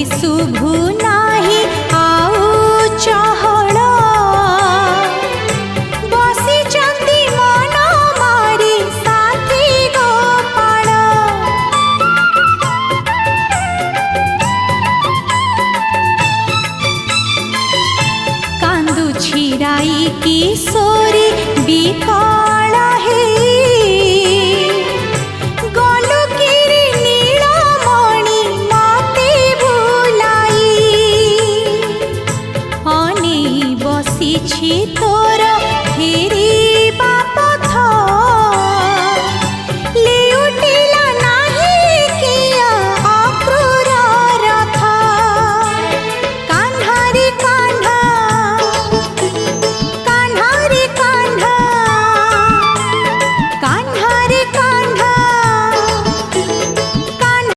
शुभु नाही आउ चहल बसी चंदी मन मारी साथी गोपाल कांदु छिराई किशोरी बिकल